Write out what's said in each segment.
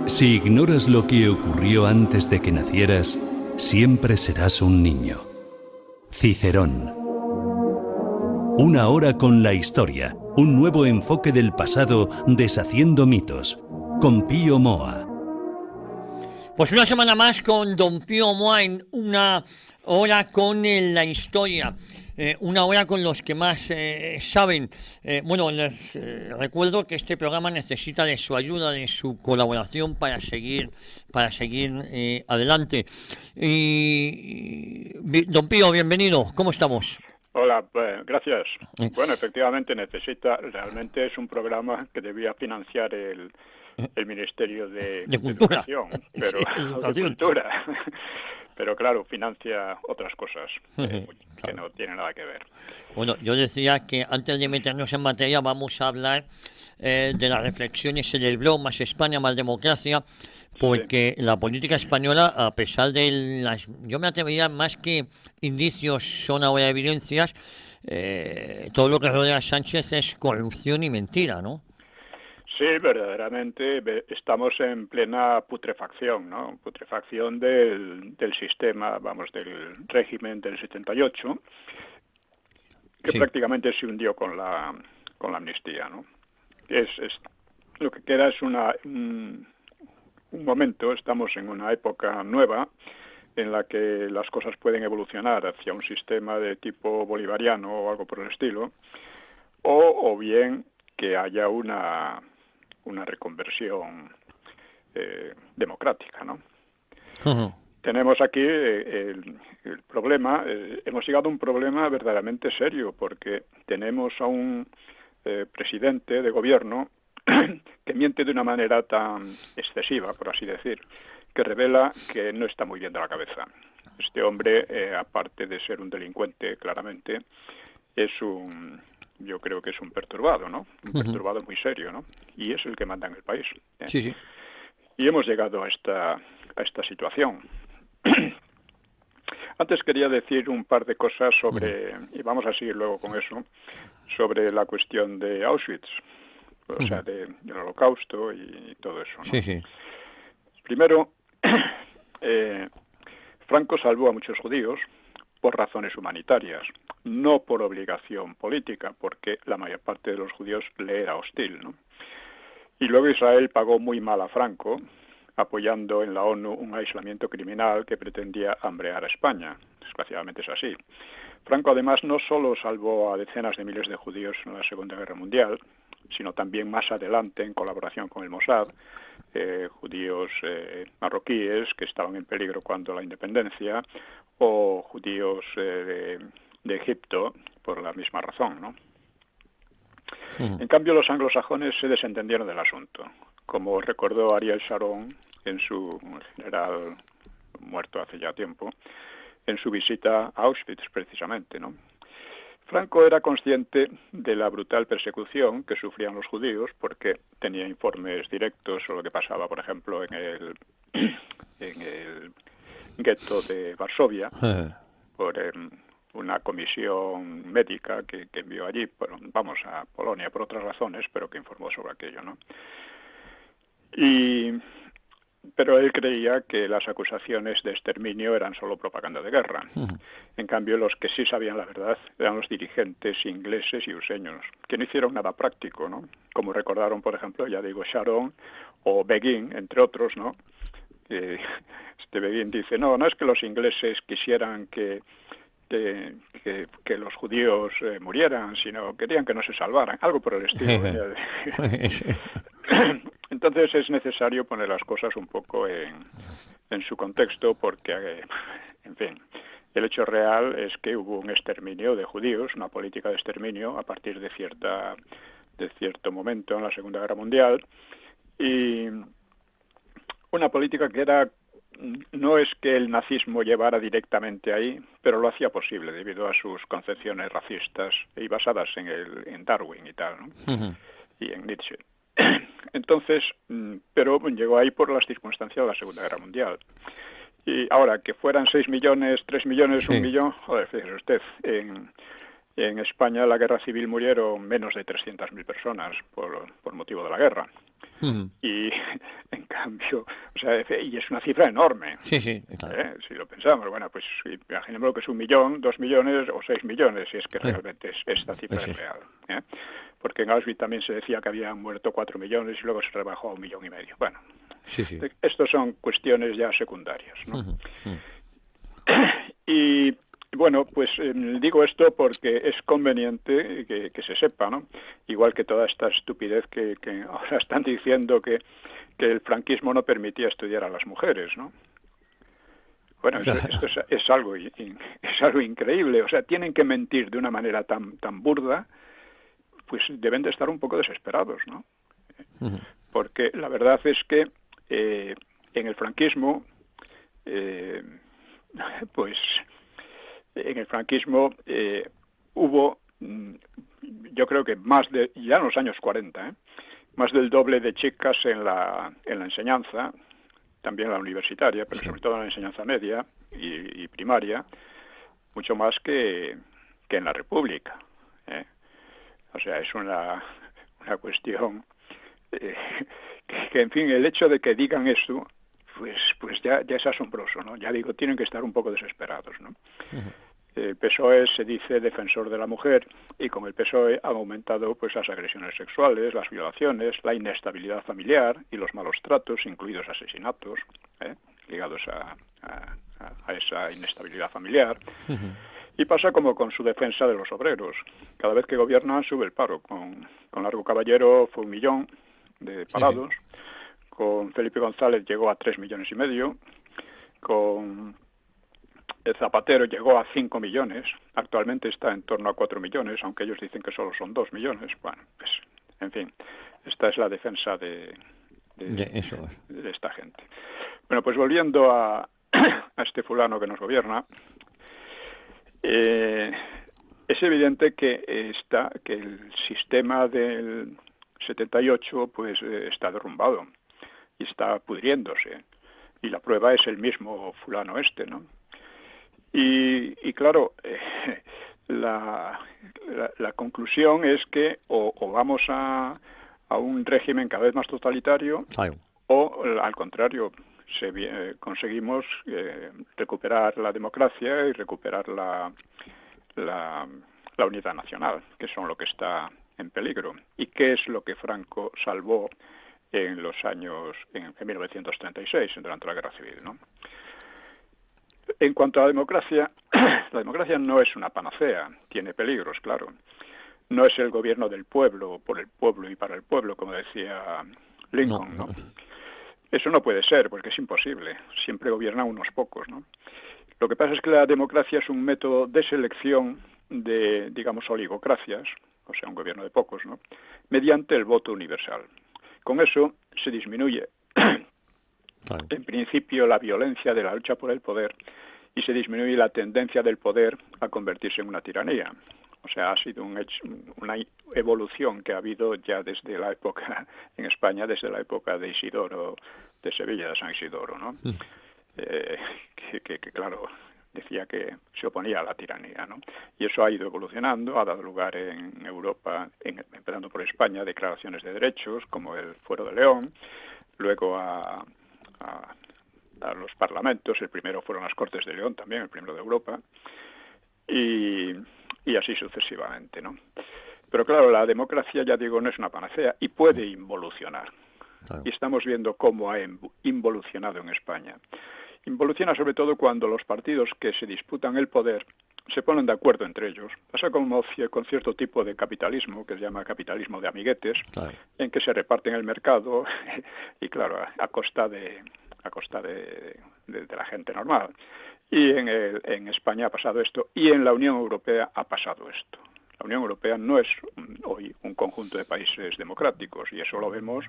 Si ignoras lo que ocurrió antes de que nacieras, siempre serás un niño. Cicerón. Una hora con la historia, un nuevo enfoque del pasado deshaciendo mitos, con Pío Moa. Pues una semana más con Don Pío Moa en una hora con la historia. Una hora con los que más saben. Bueno, les recuerdo que este programa necesita de su ayuda, de su colaboración para seguir adelante. Don Pío, bienvenido. ¿Cómo estamos? Hola, gracias. Bueno, efectivamente realmente es un programa que debía financiar el Ministerio de Cultura. Educación, pero Sí, de Cultura. Pero claro, financia otras cosas que no tienen nada que ver. Bueno, yo decía que antes de meternos en materia vamos a hablar de las reflexiones en el blog Más España, Más Democracia, porque sí, la política española, a pesar de las, yo me atrevería más que indicios son ahora evidencias, todo lo que rodea a Sánchez es corrupción y mentira, ¿no? Sí, verdaderamente estamos en plena putrefacción, ¿no? Putrefacción del sistema, vamos, del régimen del 78, que sí, prácticamente se hundió con la amnistía, ¿no? Lo que queda es un momento, estamos en una época nueva en la que las cosas pueden evolucionar hacia un sistema de tipo bolivariano o algo por el estilo, o bien que haya una reconversión democrática, ¿no? Tenemos aquí el problema, hemos llegado a un problema verdaderamente serio, porque tenemos a un presidente de gobierno que miente de una manera tan excesiva, por así decir, que revela que no está muy bien de la cabeza. Este hombre, aparte de ser un delincuente, claramente, yo creo que es un perturbado, ¿no? Un perturbado muy serio, ¿no? Y es el que manda en el país. Sí, sí. Y hemos llegado a esta situación. Antes quería decir un par de cosas sobre, y vamos a seguir luego con eso, sobre la cuestión de Auschwitz, o sea, del Holocausto y todo eso, ¿no? Sí, sí. Primero, Franco salvó a muchos judíos por razones humanitarias, no por obligación política, porque la mayor parte de los judíos le era hostil, ¿no? Y luego Israel pagó muy mal a Franco, apoyando en la ONU un aislamiento criminal que pretendía hambrear a España. Desgraciadamente es así. Franco además no solo salvó a decenas de miles de judíos en la Segunda Guerra Mundial, sino también más adelante, en colaboración con el Mossad, judíos marroquíes que estaban en peligro cuando la independencia, o judíos de Egipto, por la misma razón, ¿no? En cambio, los anglosajones se desentendieron del asunto, como recordó Ariel Sharon en su general muerto hace ya tiempo, en su visita a Auschwitz, precisamente, ¿no? Franco era consciente de la brutal persecución que sufrían los judíos porque tenía informes directos sobre lo que pasaba, por ejemplo, en el gueto de Varsovia, por una comisión médica que envió allí, vamos, a Polonia por otras razones, pero que informó sobre aquello, ¿no? Pero él creía que las acusaciones de exterminio eran solo propaganda de guerra. En cambio, los que sí sabían la verdad eran los dirigentes ingleses y useños, que no hicieron nada práctico, ¿no? Como recordaron, por ejemplo, ya digo, Sharon o Begin, entre otros, ¿no? Este Begin dice, no es que los ingleses quisieran que los judíos murieran, sino querían que no se salvaran, algo por el estilo. Entonces es necesario poner las cosas un poco en su contexto porque, en fin, el hecho real es que hubo un exterminio de judíos, una política de exterminio a partir de cierto momento en la Segunda Guerra Mundial, y una política que no es que el nazismo llevara directamente ahí, pero lo hacía posible debido a sus concepciones racistas y basadas en Darwin y tal, ¿no? Y en Nietzsche. Entonces, pero llegó ahí por las circunstancias de la Segunda Guerra Mundial. Y ahora, que fueran 6 millones, 3 millones, 1 millón, joder, fíjese usted, en España en la guerra civil murieron menos de 300.000 personas por motivo de la guerra. Y cambio, o sea, y es una cifra enorme. Sí, sí, claro. Si lo pensamos, bueno, pues imaginemos que es 1 millón, 2 millones o 6 millones, si es que realmente esta cifra es real. Porque en Auschwitz también se decía que habían muerto 4 millones y luego se rebajó a 1,5 millones. Bueno, estos son cuestiones ya secundarias, ¿no? Y bueno, pues digo esto porque es conveniente que se sepa, ¿no? Igual que toda esta estupidez que ahora están diciendo que el franquismo no permitía estudiar a las mujeres, ¿no? Bueno, esto es algo increíble. O sea, tienen que mentir de una manera tan burda, pues deben de estar un poco desesperados, ¿no? Porque la verdad es que en el franquismo, hubo, yo creo que ya en los años 40, más del doble de chicas en la enseñanza, también la universitaria, pero sobre todo en la enseñanza media y primaria, mucho más que en la República. O sea, es una cuestión que, en fin, el hecho de que digan eso, pues ya es asombroso, ¿no? Ya digo, tienen que estar un poco desesperados, ¿no? El PSOE se dice defensor de la mujer y con el PSOE han aumentado pues las agresiones sexuales, las violaciones, la inestabilidad familiar y los malos tratos, incluidos asesinatos, ligados a esa inestabilidad familiar. Y pasa como con su defensa de los obreros. Cada vez que gobiernan sube el paro. Con Largo Caballero fue 1 millón de parados. Con Felipe González llegó a 3,5 millones. Con Zapatero llegó a 5 millones. Actualmente está en torno a 4 millones, aunque ellos dicen que solo son 2 millones. Bueno, pues, en fin, esta es la defensa de esta gente. Bueno, pues volviendo a este fulano que nos gobierna, es evidente que el sistema del 78 pues está derrumbado y está pudriéndose, y la prueba es el mismo fulano ¿no? Y claro, la conclusión es que o vamos a un régimen cada vez más totalitario, o al contrario, conseguimos recuperar la democracia y recuperar la unidad nacional, que son lo que está en peligro. ¿Y qué es lo que Franco salvó en 1936, durante la Guerra Civil, ¿no? En cuanto a la democracia no es una panacea, tiene peligros, claro. No es el gobierno del pueblo, por el pueblo y para el pueblo, como decía Lincoln, ¿no? Eso no puede ser, porque es imposible. Siempre gobiernan unos pocos, ¿no? Lo que pasa es que la democracia es un método de selección de, digamos, oligocracias, o sea, un gobierno de pocos, ¿no? Mediante el voto universal. Con eso se disminuye, en principio, la violencia de la lucha por el poder y se disminuye la tendencia del poder a convertirse en una tiranía. O sea, ha sido una evolución que ha habido ya desde la época, en España, desde la época de Isidoro, de Sevilla, de San Isidoro, ¿no? Que claro, decía que se oponía a la tiranía, ¿no? Y eso ha ido evolucionando, ha dado lugar en Europa, empezando por España, declaraciones de derechos, como el Fuero de León, luego a los parlamentos, el primero fueron las Cortes de León también, el primero de Europa, y así sucesivamente, ¿no? Pero claro, la democracia, ya digo, no es una panacea y puede involucionar. Claro. Y estamos viendo cómo ha involucionado en España. Involuciona sobre todo cuando los partidos que se disputan el poder se ponen de acuerdo entre ellos. Pasa como con cierto tipo de capitalismo, que se llama capitalismo de amiguetes, claro, en que se reparten el mercado y claro, a costa de la gente normal. Y en España ha pasado esto, y en la Unión Europea ha pasado esto. La Unión Europea no es hoy un conjunto de países democráticos, y eso lo vemos,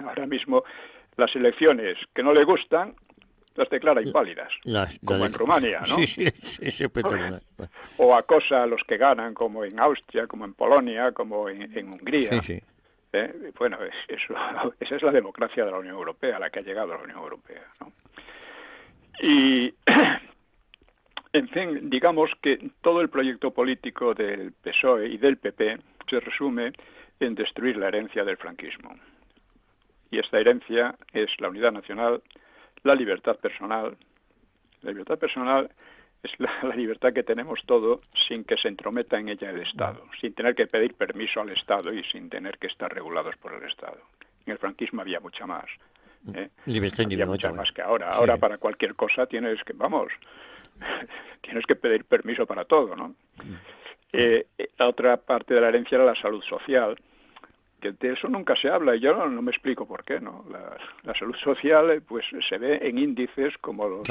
ahora mismo las elecciones que no le gustan las declara inválidas, como en Rumania, ¿no? Sí, espectacular. O acosa a los que ganan, como en Austria, como en Polonia, como en Hungría. Sí. Bueno, esa es la democracia de la Unión Europea, la que ha llegado a la Unión Europea, ¿no? Y, en fin, digamos que todo el proyecto político del PSOE y del PP se resume en destruir la herencia del franquismo. Y esta herencia es la unidad nacional, la libertad personal. La libertad personal es la libertad que tenemos todos sin que se entrometa en ella el Estado, sin tener que pedir permiso al Estado y sin tener que estar regulados por el Estado. En el franquismo había mucha más. Libertad Había mucha individual. más que ahora. Sí. Ahora para cualquier cosa tienes que, tienes que pedir permiso para todo, ¿no? La otra parte de la herencia era la salud social, que de eso nunca se habla y yo no me explico por qué, ¿no? La salud social pues se ve en índices como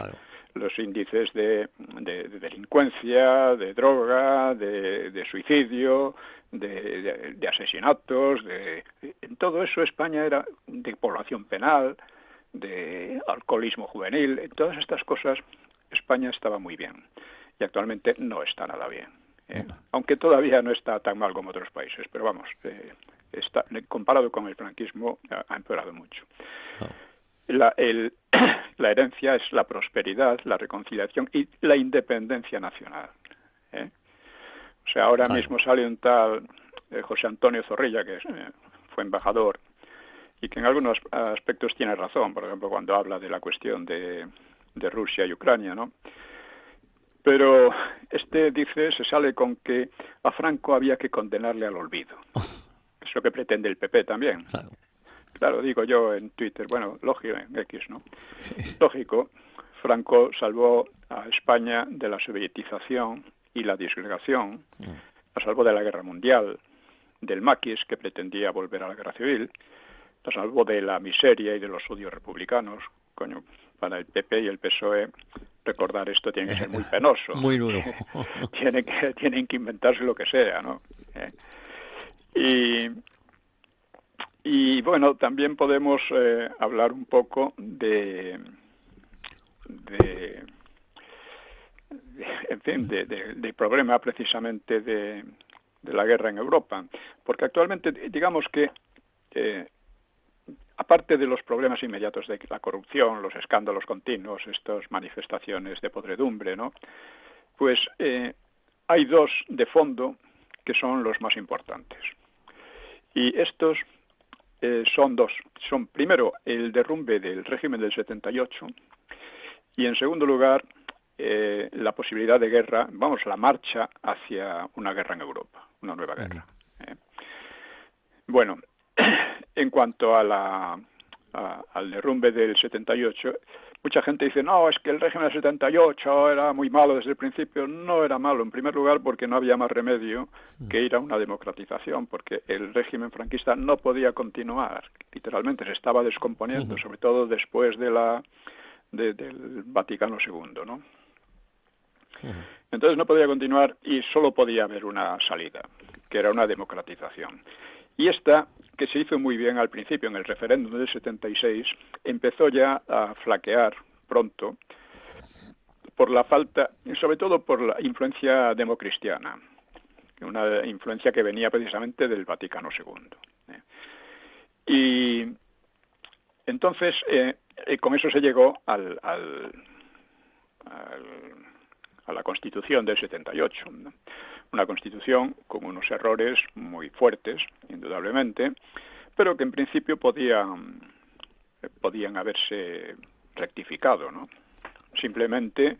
los índices de delincuencia, de droga, de suicidio, de asesinatos, en todo eso España era de población penal, de alcoholismo juvenil, en todas estas cosas España estaba muy bien y actualmente no está nada bien. Aunque todavía no está tan mal como otros países, pero vamos, comparado con el franquismo ha empeorado mucho. La herencia es la prosperidad, la reconciliación y la independencia nacional. O sea, ahora mismo sale un tal José Antonio Zorrilla, que fue embajador, y que en algunos aspectos tiene razón, por ejemplo, cuando habla de la cuestión de Rusia y Ucrania, ¿no? Pero se sale con que a Franco había que condenarle al olvido. Es lo que pretende el PP también. Claro, digo yo en Twitter, bueno, lógico, en X, ¿no? Lógico, Franco salvó a España de la sovietización y la disgregación, la salvó de la guerra mundial, del maquis, que pretendía volver a la guerra civil, la salvó de la miseria y de los odios republicanos. Coño, para el PP y el PSOE recordar esto tiene que ser muy penoso. Muy duro. tienen que inventarse lo que sea, ¿no? Y bueno, también podemos hablar un poco del problema precisamente de la guerra en Europa, porque actualmente digamos que aparte de los problemas inmediatos de la corrupción, los escándalos continuos, estas manifestaciones de podredumbre, ¿no? Pues hay dos de fondo que son los más importantes. Y estos son dos. Son, primero, el derrumbe del régimen del 78 y, en segundo lugar, la posibilidad de guerra, la marcha hacia una guerra en Europa, una nueva guerra. Bueno, en cuanto al derrumbe del 78, mucha gente dice, no, es que el régimen del 78 era muy malo desde el principio. No era malo, en primer lugar, porque no había más remedio que ir a una democratización, porque el régimen franquista no podía continuar. Literalmente se estaba descomponiendo, sobre todo después del Vaticano II, ¿no? Entonces no podía continuar y solo podía haber una salida, que era una democratización. Y esta, que se hizo muy bien al principio en el referéndum del 76, empezó ya a flaquear pronto por la falta, sobre todo por la influencia democristiana, una influencia que venía precisamente del Vaticano II. Y entonces con eso se llegó a la Constitución del 78, ¿no? Una Constitución con unos errores muy fuertes, indudablemente, pero que en principio podían haberse rectificado, ¿no? Simplemente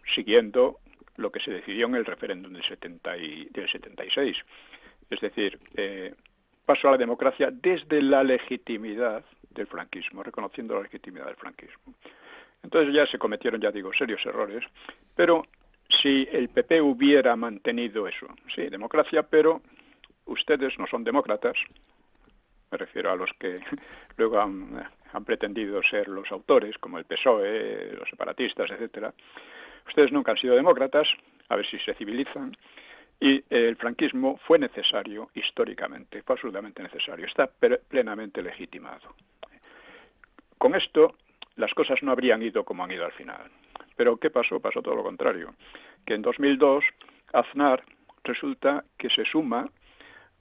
siguiendo lo que se decidió en el referéndum del 76. Es decir, paso a la democracia desde la legitimidad del franquismo, reconociendo la legitimidad del franquismo. Entonces ya se cometieron, ya digo, serios errores, pero si el PP hubiera mantenido eso, sí, democracia, pero ustedes no son demócratas, me refiero a los que luego han pretendido ser los autores, como el PSOE, los separatistas, etcétera. Ustedes nunca han sido demócratas, a ver si se civilizan, y el franquismo fue necesario históricamente, fue absolutamente necesario, está plenamente legitimado. Con esto las cosas no habrían ido como han ido al final. Pero ¿qué pasó? Pasó todo lo contrario. Que en 2002 Aznar resulta que se suma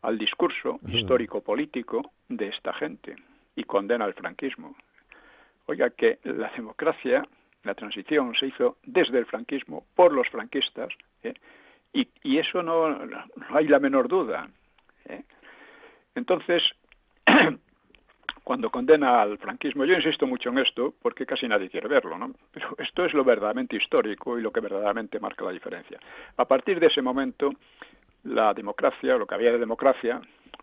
al discurso histórico-político de esta gente y condena al franquismo. Oiga, que la democracia, la transición se hizo desde el franquismo, por los franquistas, y eso no hay la menor duda. Entonces, cuando condena al franquismo, yo insisto mucho en esto porque casi nadie quiere verlo, ¿no? Pero esto es lo verdaderamente histórico y lo que verdaderamente marca la diferencia. A partir de ese momento, la democracia, lo que había de democracia,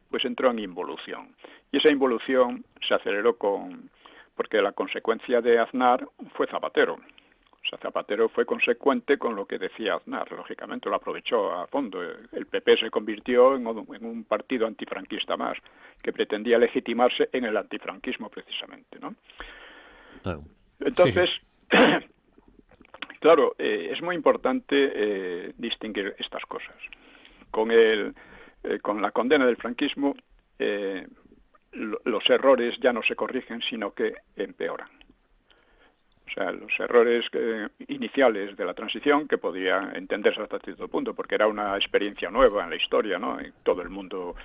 pues entró en involución. Y esa involución se aceleró porque la consecuencia de Aznar fue Zapatero. O sea, Zapatero fue consecuente con lo que decía Aznar, lógicamente lo aprovechó a fondo. El PP se convirtió en un partido antifranquista más, que pretendía legitimarse en el antifranquismo precisamente, ¿no? Entonces, sí. Claro, es muy importante distinguir estas cosas. Con la condena del franquismo, los errores ya no se corrigen, sino que empeoran. O sea, los errores iniciales de la transición, que podían entenderse hasta cierto punto, porque era una experiencia nueva en la historia, ¿no? Y todo el mundo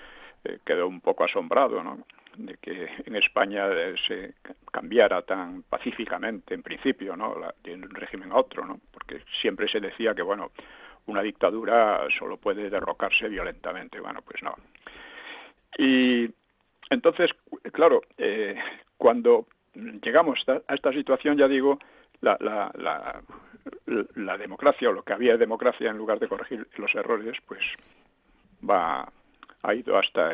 quedó un poco asombrado, ¿no?, de que en España se cambiara tan pacíficamente, en principio, ¿no?, de un régimen a otro, ¿no? Porque siempre se decía que, bueno, una dictadura solo puede derrocarse violentamente. Bueno, pues no. Y entonces, claro, cuando llegamos a esta situación, ya digo, la democracia, o lo que había de democracia, en lugar de corregir los errores, pues ha ido hasta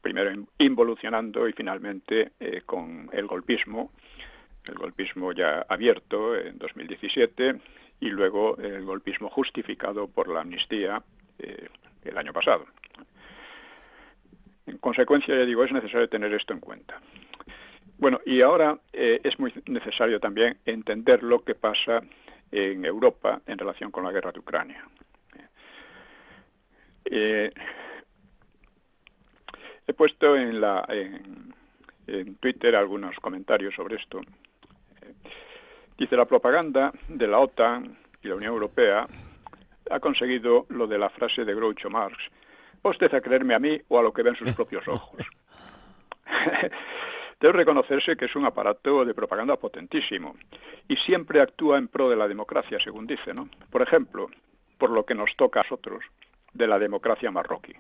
primero involucionando y finalmente con el golpismo ya abierto en 2017 y luego el golpismo justificado por la amnistía el año pasado. En consecuencia, ya digo, es necesario tener esto en cuenta. Bueno, y ahora es muy necesario también entender lo que pasa en Europa en relación con la guerra de Ucrania. He puesto en Twitter algunos comentarios sobre esto. Dice, la propaganda de la OTAN y la Unión Europea ha conseguido lo de la frase de Groucho Marx: ¿va usted a creerme a mí o a lo que ven sus propios ojos? Debe reconocerse que es un aparato de propaganda potentísimo y siempre actúa en pro de la democracia, según dice, ¿no? Por ejemplo, por lo que nos toca a nosotros, de la democracia marroquí.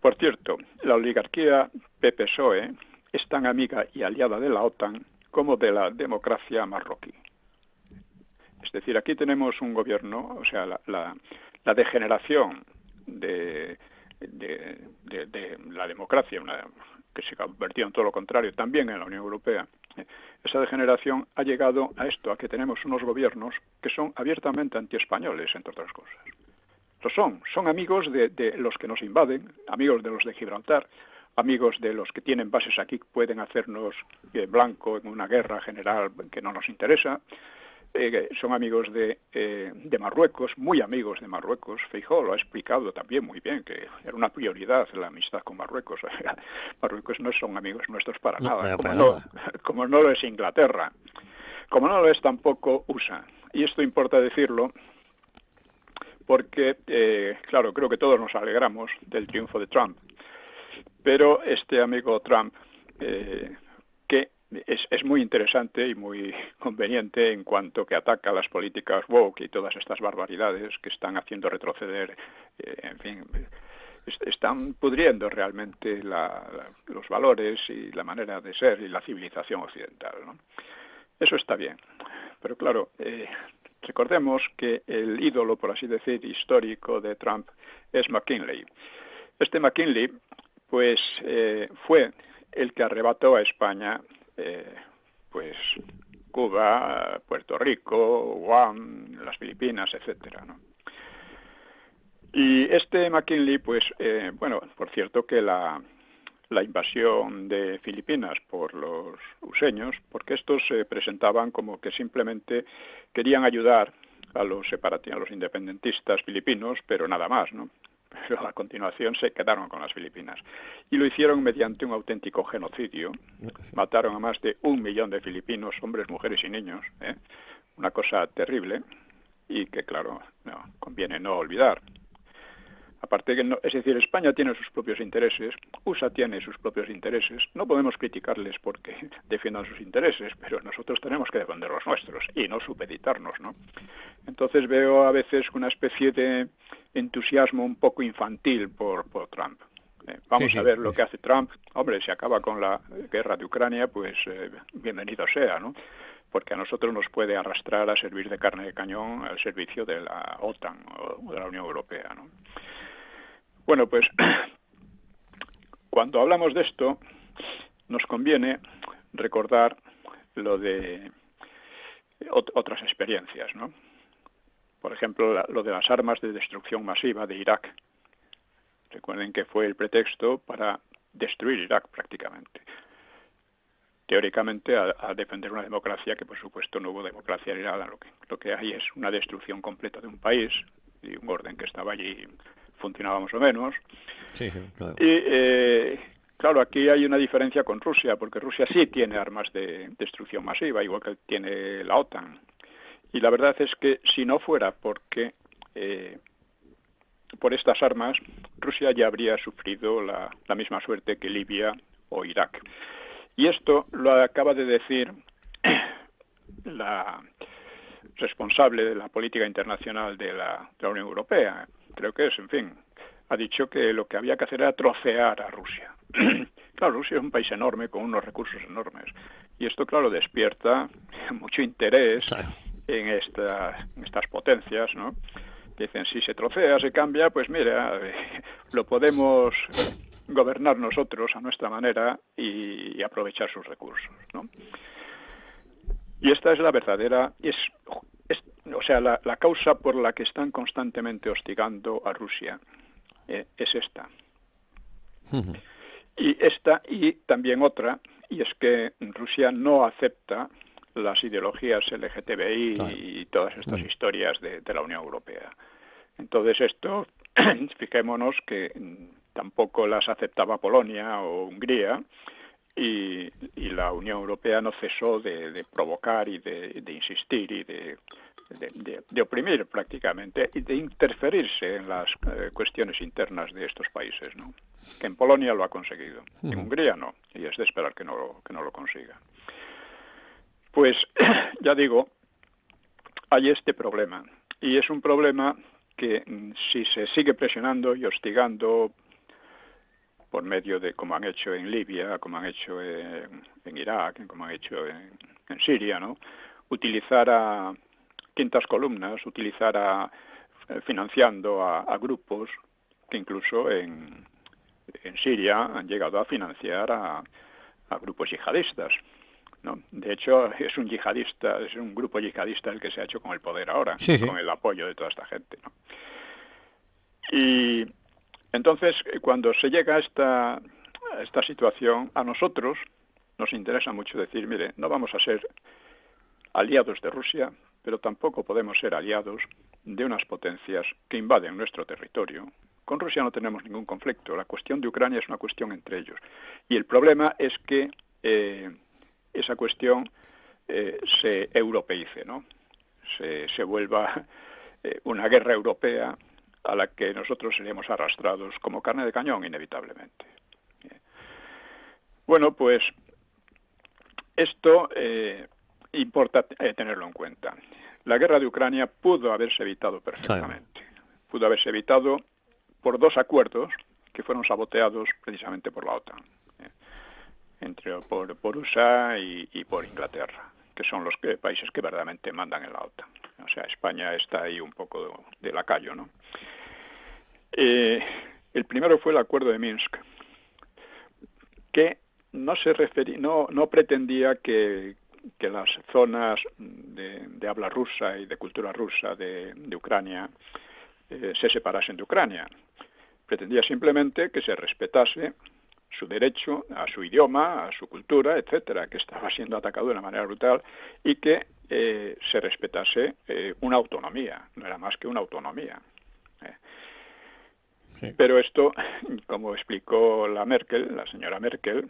Por cierto, la oligarquía PP-PSOE es tan amiga y aliada de la OTAN como de la democracia marroquí. Es decir, aquí tenemos un gobierno, o sea, la degeneración de la democracia, que se ha convertido en todo lo contrario, también en la Unión Europea. Esa degeneración ha llegado a esto, a que tenemos unos gobiernos que son abiertamente antiespañoles, entre otras cosas. Lo son amigos de los que nos invaden, amigos de los de Gibraltar, amigos de los que tienen bases aquí que pueden hacernos blanco en una guerra general que no nos interesa. Son amigos de Marruecos, muy amigos de Marruecos. Feijóo lo ha explicado también muy bien, que era una prioridad la amistad con Marruecos. Marruecos no son amigos nuestros para nada, como no lo es Inglaterra, como no lo es tampoco USA. Y esto importa decirlo porque, claro, creo que todos nos alegramos del triunfo de Trump, pero este amigo Trump, que es muy interesante y muy conveniente en cuanto que ataca las políticas woke y todas estas barbaridades que están haciendo retroceder, en fin, están pudriendo realmente los valores y la manera de ser y la civilización occidental, ¿no? Eso está bien, pero claro, recordemos que el ídolo, por así decir, histórico de Trump es McKinley. Este McKinley, pues, fue el que arrebató a España pues Cuba, Puerto Rico, Guam, las Filipinas, etcétera, ¿no? Y este McKinley, pues, bueno, por cierto que la invasión de Filipinas por los useños, porque estos se presentaban como que simplemente querían ayudar a los separatistas, a los independentistas filipinos, pero nada más, ¿no? Pero a continuación se quedaron con las Filipinas. Y lo hicieron mediante un auténtico genocidio. Mataron a más de 1 millón de filipinos, hombres, mujeres y niños. Una cosa terrible y que, claro, conviene no olvidar. Aparte que es decir, España tiene sus propios intereses, USA tiene sus propios intereses. No podemos criticarles porque defiendan sus intereses, pero nosotros tenemos que defender los nuestros y no supeditarnos, ¿no? Entonces veo a veces una especie de entusiasmo un poco infantil por Trump. Vamos a ver lo que hace Trump. Hombre, si acaba con la guerra de Ucrania, pues bienvenido sea, ¿no? Porque a nosotros nos puede arrastrar a servir de carne de cañón al servicio de la OTAN o de la Unión Europea, ¿no? Bueno, pues cuando hablamos de esto, nos conviene recordar lo de otras experiencias, ¿no? Por ejemplo, lo de las armas de destrucción masiva de Irak. Recuerden que fue el pretexto para destruir Irak prácticamente. Teóricamente a defender una democracia que, por supuesto, no hubo democracia ni nada. Lo que hay es una destrucción completa de un país y un orden que estaba allí funcionaba más o menos. Sí, claro. Y claro, aquí hay una diferencia con Rusia, porque Rusia sí tiene armas de destrucción masiva, igual que tiene la OTAN. Y la verdad es que si no fuera porque por estas armas, Rusia ya habría sufrido la misma suerte que Libia o Irak. Y esto lo acaba de decir la responsable de la política internacional de la Unión Europea, creo que es, en fin, ha dicho que lo que había que hacer era trocear a Rusia. Claro, Rusia es un país enorme con unos recursos enormes. Y esto, claro, despierta mucho interés en estas potencias, ¿no? Dicen, si se trocea, se cambia, pues mira, lo podemos gobernar nosotros a nuestra manera y aprovechar sus recursos, ¿no? Y esta es la verdadera, o sea, la causa por la que están constantemente hostigando a Rusia es esta. Y también otra, y es que Rusia no acepta las ideologías LGTBI y todas estas historias de la Unión Europea. Entonces esto, fijémonos que tampoco las aceptaba Polonia o Hungría, y la Unión Europea no cesó de provocar y de insistir y de oprimir prácticamente y de interferirse en las cuestiones internas de estos países, ¿no? Que en Polonia lo ha conseguido, en Hungría no, y es de esperar que no lo consiga. Pues ya digo, hay este problema, y es un problema que si se sigue presionando y hostigando por medio de, como han hecho en Libia, como han hecho en Irak, como han hecho en Siria, ¿no? Utilizar a quintas columnas, financiando a grupos que incluso en Siria han llegado a financiar a grupos yihadistas, ¿no? De hecho, es un grupo yihadista el que se ha hecho con el poder ahora, con el apoyo de toda esta gente, ¿no? Y entonces, cuando se llega a esta situación, a nosotros nos interesa mucho decir, mire, no vamos a ser aliados de Rusia, pero tampoco podemos ser aliados de unas potencias que invaden nuestro territorio. Con Rusia no tenemos ningún conflicto, la cuestión de Ucrania es una cuestión entre ellos. Y el problema es que esa cuestión se europeice, ¿no? Se vuelva una guerra europea a la que nosotros seremos arrastrados como carne de cañón inevitablemente. Bueno, pues esto importa tenerlo en cuenta. La guerra de Ucrania pudo haberse evitado perfectamente. Pudo haberse evitado por 2 acuerdos que fueron saboteados precisamente por la OTAN, por USA y por Inglaterra, que son los países que verdaderamente mandan en la OTAN. O sea, España está ahí un poco de lacayo, ¿no? El primero fue el acuerdo de Minsk, que no pretendía que las zonas de habla rusa y de cultura rusa de Ucrania se separasen de Ucrania. Pretendía simplemente que se respetase su derecho a su idioma, a su cultura, etcétera, que estaba siendo atacado de una manera brutal, y que se respetase una autonomía, no era más que una autonomía. Sí. Pero esto, como explicó la señora Merkel,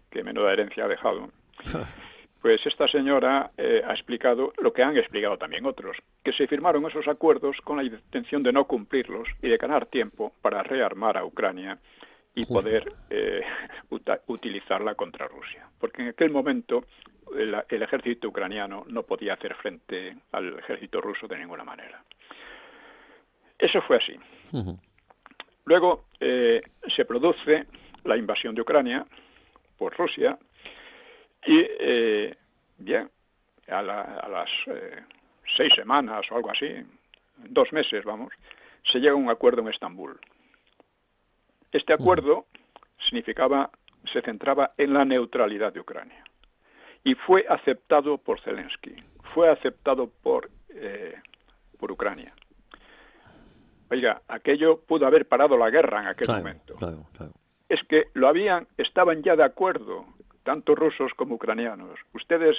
que menuda herencia ha dejado, pues esta señora ha explicado lo que han explicado también otros, que se firmaron esos acuerdos con la intención de no cumplirlos y de ganar tiempo para rearmar a Ucrania y poder utilizarla contra Rusia. Porque en aquel momento el ejército ucraniano no podía hacer frente al ejército ruso de ninguna manera. Eso fue así. Luego se produce la invasión de Ucrania por Rusia y, bien, a las 6 semanas o algo así, 2 meses, vamos, se llega a un acuerdo en Estambul. Este acuerdo se centraba en la neutralidad de Ucrania y fue aceptado por Zelensky, fue aceptado por Ucrania. Oiga, aquello pudo haber parado la guerra en aquel momento. Claro. Es que estaban ya de acuerdo, tanto rusos como ucranianos. Ustedes,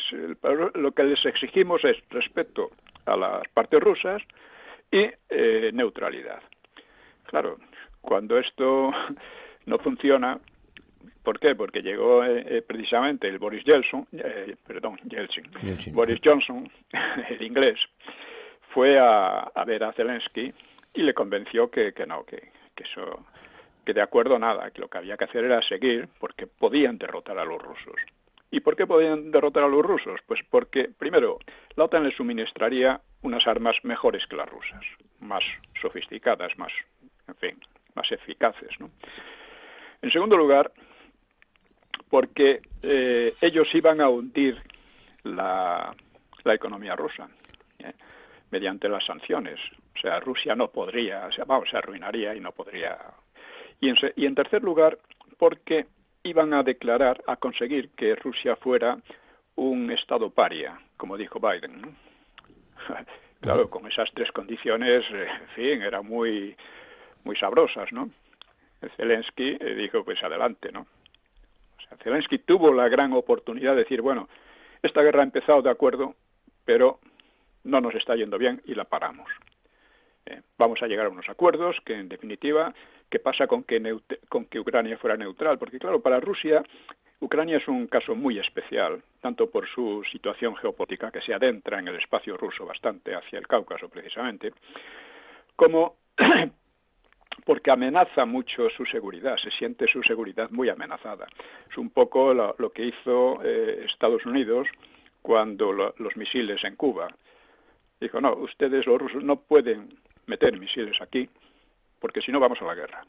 lo que les exigimos es respeto a las partes rusas y neutralidad. Claro, cuando esto no funciona, ¿por qué? Porque llegó precisamente el Boris Johnson, el inglés, fue a ver a Zelensky y le convenció que de acuerdo nada, que lo que había que hacer era seguir, porque podían derrotar a los rusos. ¿Y por qué podían derrotar a los rusos? Pues porque, primero, la OTAN les suministraría unas armas mejores que las rusas, más sofisticadas, más eficaces, ¿no? En segundo lugar, porque ellos iban a hundir la economía rusa mediante las sanciones. O sea, Rusia no podría, se arruinaría y no podría. Y en tercer lugar, porque iban a conseguir que Rusia fuera un estado paria, como dijo Biden, ¿no? Claro, con esas 3 condiciones, en fin, eran muy sabrosas, ¿no? Zelensky dijo, pues adelante, ¿no? O sea, Zelensky tuvo la gran oportunidad de decir, bueno, esta guerra ha empezado de acuerdo, pero no nos está yendo bien y la paramos. Vamos a llegar a unos acuerdos que, en definitiva, ¿qué pasa con que Ucrania fuera neutral? Porque, claro, para Rusia, Ucrania es un caso muy especial, tanto por su situación geopolítica, que se adentra en el espacio ruso bastante, hacia el Cáucaso precisamente, como porque amenaza mucho su seguridad, se siente su seguridad muy amenazada. Es un poco lo que hizo Estados Unidos cuando los misiles en Cuba. Dijo, no, ustedes los rusos no pueden meter misiles aquí, porque si no vamos a la guerra.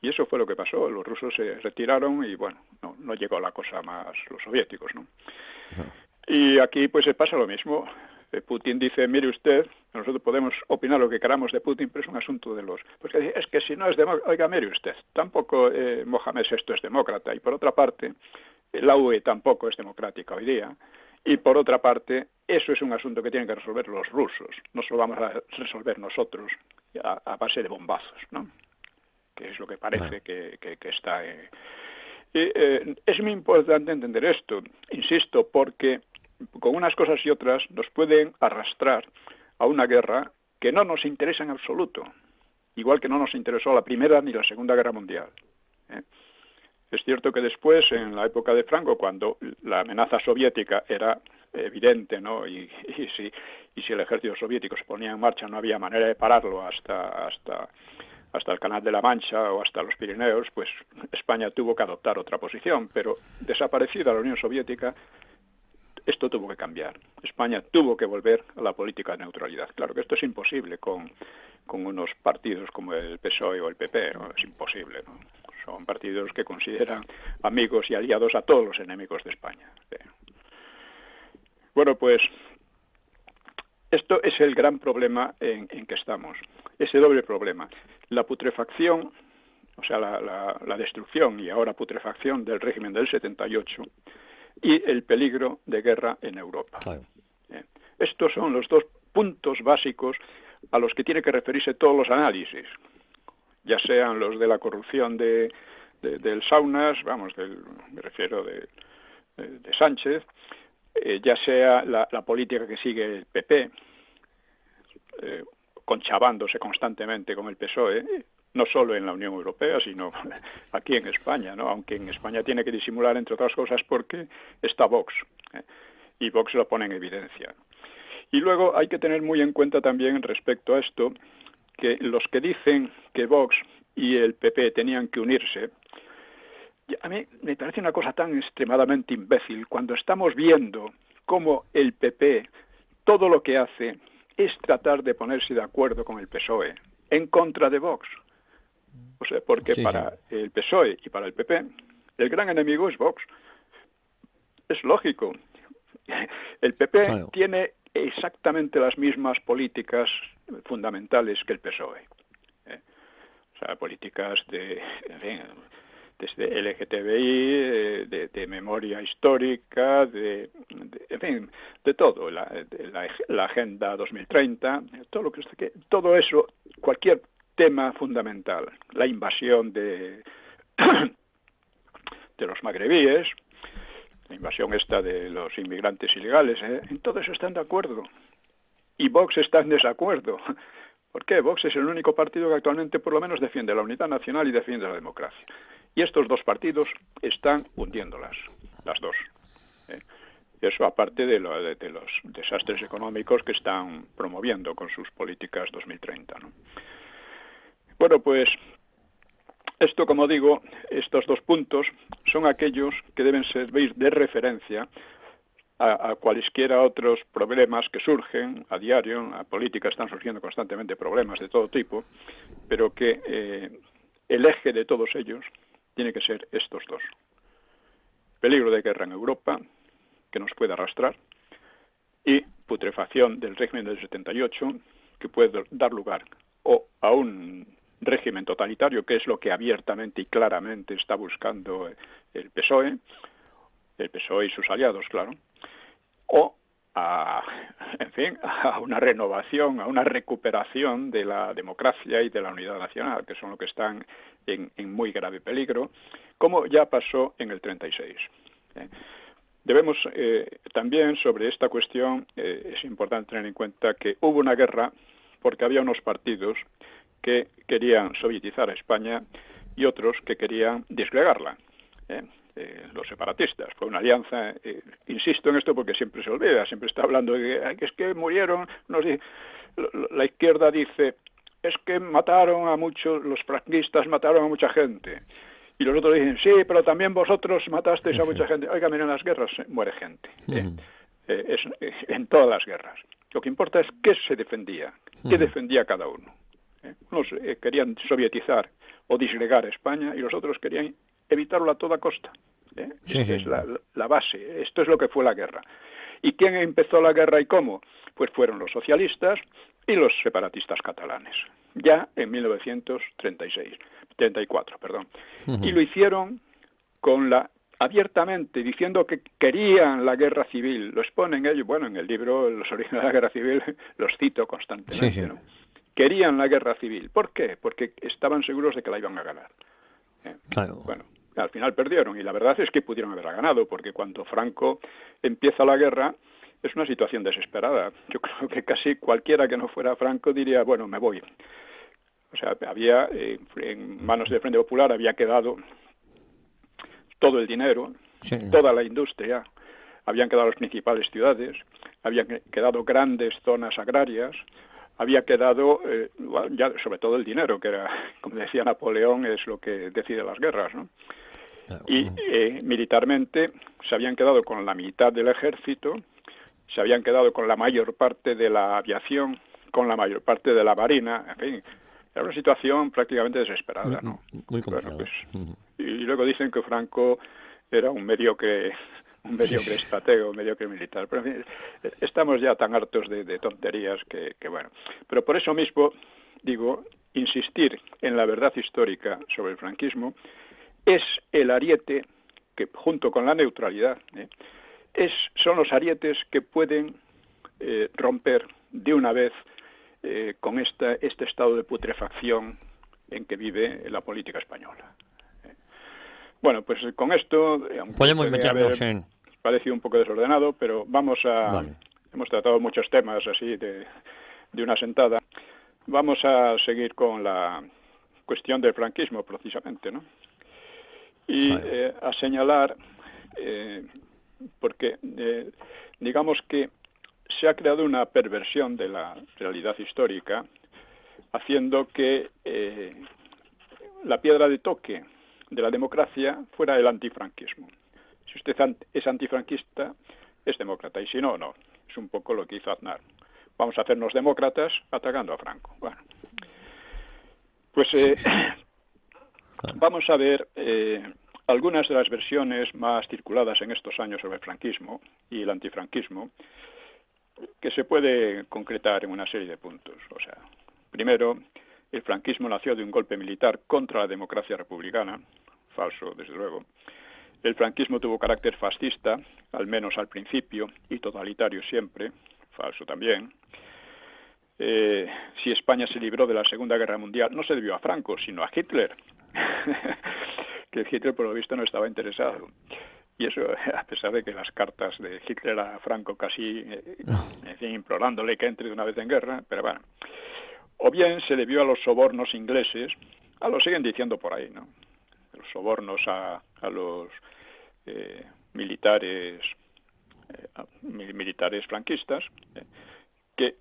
Y eso fue lo que pasó, los rusos se retiraron y bueno, no llegó la cosa más los soviéticos, ¿no? Y aquí pues pasa lo mismo. Putin dice, mire usted, nosotros podemos opinar lo que queramos de Putin, pero es un asunto de los... Pues es que si no es demócrata, oiga, mire usted, tampoco Mohamed VI es demócrata, y por otra parte, la UE tampoco es democrática hoy día, y por otra parte, eso es un asunto que tienen que resolver los rusos, no solo vamos a resolver nosotros a base de bombazos, ¿no? Que es lo que parece que está... es muy importante entender esto, insisto, porque con unas cosas y otras nos pueden arrastrar a una guerra que no nos interesa en absoluto, igual que no nos interesó la Primera ni la Segunda Guerra Mundial. Es cierto que después, en la época de Franco, cuando la amenaza soviética era evidente, ¿no? Y si el ejército soviético se ponía en marcha no había manera de pararlo hasta el Canal de la Mancha o hasta los Pirineos, pues España tuvo que adoptar otra posición, pero desaparecida la Unión Soviética, esto tuvo que cambiar. España tuvo que volver a la política de neutralidad. Claro que esto es imposible con unos partidos como el PSOE o el PP, ¿no? Es imposible, ¿no? Son partidos que consideran amigos y aliados a todos los enemigos de España. Bueno, pues esto es el gran problema en que estamos. Ese doble problema. La putrefacción, o sea, la destrucción y ahora putrefacción del régimen del 78 y el peligro de guerra en Europa. Claro. Estos son los 2 puntos básicos a los que tiene que referirse todos los análisis, ya sean los de la corrupción del Saunas, me refiero de Sánchez, ya sea la política que sigue el PP, conchavándose constantemente con el PSOE, no solo en la Unión Europea, sino aquí en España, ¿no? Aunque en España tiene que disimular, entre otras cosas, porque está Vox, y Vox lo pone en evidencia. Y luego hay que tener muy en cuenta también respecto a esto, que los que dicen que Vox y el PP tenían que unirse, a mí me parece una cosa tan extremadamente imbécil, cuando estamos viendo cómo el PP todo lo que hace es tratar de ponerse de acuerdo con el PSOE, en contra de Vox. O sea, porque Sí, para el PSOE y para el PP, el gran enemigo es Vox. Es lógico. El PP claro. tiene exactamente las mismas políticas fundamentales que el PSOE. O sea, políticas de, en fin, desde LGTBI, de memoria histórica, en fin, de todo, la Agenda 2030, todo eso, cualquier tema fundamental, la invasión de los magrebíes, la invasión esta de los inmigrantes ilegales, en todo eso están de acuerdo. Y Vox está en desacuerdo. ¿Por qué? Vox es el único partido que actualmente por lo menos defiende la unidad nacional y defiende la democracia. Y estos dos partidos están hundiéndolas, las dos. Eso aparte de los desastres económicos que están promoviendo con sus políticas 2030, ¿no? Bueno, pues esto, como digo, estos dos puntos son aquellos que deben servir de referencia a cualesquiera otros problemas que surgen a diario. A política están surgiendo constantemente problemas de todo tipo, pero que el eje de todos ellos tiene que ser estos dos. Peligro de guerra en Europa, que nos puede arrastrar, y putrefacción del régimen del 78, que puede dar lugar o a un régimen totalitario, que es lo que abiertamente y claramente está buscando el PSOE y sus aliados, claro, o en fin, a una renovación, a una recuperación de la democracia y de la unidad nacional, que son lo que están en muy grave peligro, como ya pasó en el 36. Debemos también, sobre esta cuestión, es importante tener en cuenta que hubo una guerra porque había unos partidos que querían sovietizar a España y otros que querían disgregarla. Los separatistas. Fue una alianza, insisto en esto porque siempre se olvida, siempre está hablando de que es que murieron, no sé, la izquierda dice, es que mataron a muchos, los franquistas mataron a mucha gente. Y los otros dicen, sí, pero también vosotros matasteis a mucha gente. Oiga, miren, en las guerras muere gente. En todas las guerras. Lo que importa es qué se defendía, qué defendía cada uno. Unos querían sovietizar o disgregar España y los otros querían evitarlo a toda costa. Es la base. Esto es lo que fue la guerra. ¿Y quién empezó la guerra y cómo? Pues fueron los socialistas y los separatistas catalanes, ya en 1934, perdón. Y lo hicieron abiertamente, diciendo que querían la guerra civil. Lo exponen ellos, bueno, en el libro Los orígenes de la guerra civil los cito constantemente, ¿no? Querían la guerra civil. ¿Por qué? Porque estaban seguros de que la iban a ganar. Claro. Bueno, al final perdieron y la verdad es que pudieron haberla ganado, porque cuando Franco empieza la guerra es una situación desesperada. Yo creo que casi cualquiera que no fuera Franco diría, bueno, me voy. O sea, había en manos del Frente Popular había quedado todo el dinero, toda la industria, habían quedado las principales ciudades, habían quedado grandes zonas agrarias, había quedado, ya sobre todo el dinero, que era, como decía Napoleón, es lo que decide las guerras, ¿no? Y militarmente se habían quedado con la mitad del ejército, se habían quedado con la mayor parte de la aviación, con la mayor parte de la marina, en fin, era una situación prácticamente desesperada, ¿no? Muy complicado. Bueno, pues, y luego dicen que Franco era un mediocre estratega, un mediocre militar. Pero en fin, estamos ya tan hartos de tonterías que bueno. Pero por eso mismo, digo, insistir en la verdad histórica sobre el franquismo es el ariete que, junto con la neutralidad, son los arietes que pueden romper de una vez con este estado de putrefacción en que vive la política española. Bueno, pues con esto podemos meternos en... Parecido un poco desordenado, pero hemos tratado muchos temas así de una sentada. Vamos a seguir con la cuestión del franquismo, precisamente, ¿no? Y a señalar, porque digamos que se ha creado una perversión de la realidad histórica, haciendo que la piedra de toque de la democracia fuera el antifranquismo. Si usted es antifranquista, es demócrata, y si no, no. Es un poco lo que hizo Aznar. Vamos a hacernos demócratas atacando a Franco. Bueno, Pues vamos a ver algunas de las versiones más circuladas en estos años sobre el franquismo y el antifranquismo, que se puede concretar en una serie de puntos. O sea, primero, el franquismo nació de un golpe militar contra la democracia republicana, falso, desde luego. El franquismo tuvo carácter fascista, al menos al principio, y totalitario siempre, falso también. Si España se libró de la Segunda Guerra Mundial, no se debió a Franco, sino a Hitler, que Hitler por lo visto no estaba interesado. Y eso a pesar de que las cartas de Hitler a Franco casi en fin, implorándole que entre de una vez en guerra, pero bueno. O bien se debió a los sobornos ingleses, lo siguen diciendo por ahí, ¿no? Los sobornos a los militares franquistas, que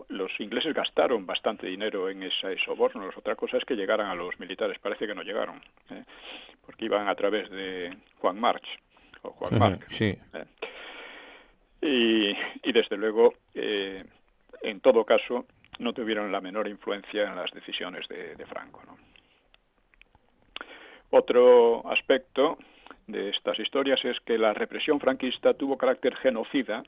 los ingleses gastaron bastante dinero en ese soborno. Otra cosa es que llegaran a los militares, parece que no llegaron, porque iban a través de Juan March, o Juan Marc. Sí. Y desde luego, en todo caso, no tuvieron la menor influencia en las decisiones de Franco, ¿no? Otro aspecto de estas historias es que la represión franquista tuvo carácter genocida,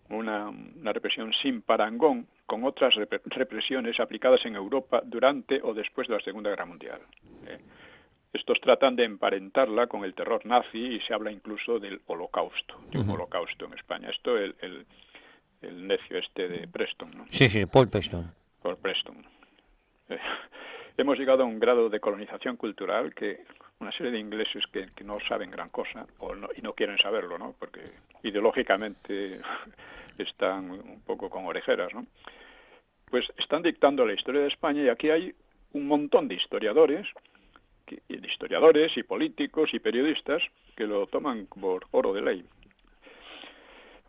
una represión sin parangón con otras represiones aplicadas en Europa durante o después de la Segunda Guerra Mundial. Estos tratan de emparentarla con el terror nazi y se habla incluso del holocausto, de un holocausto en España. Esto el necio este de Preston, ¿no? Sí, Paul Preston. Paul Preston. Hemos llegado a un grado de colonización cultural que una serie de ingleses que no saben gran cosa y no quieren saberlo, ¿no? Porque ideológicamente están un poco con orejeras, ¿no? Pues están dictando la historia de España y aquí hay un montón de historiadores y políticos y periodistas que lo toman por oro de ley.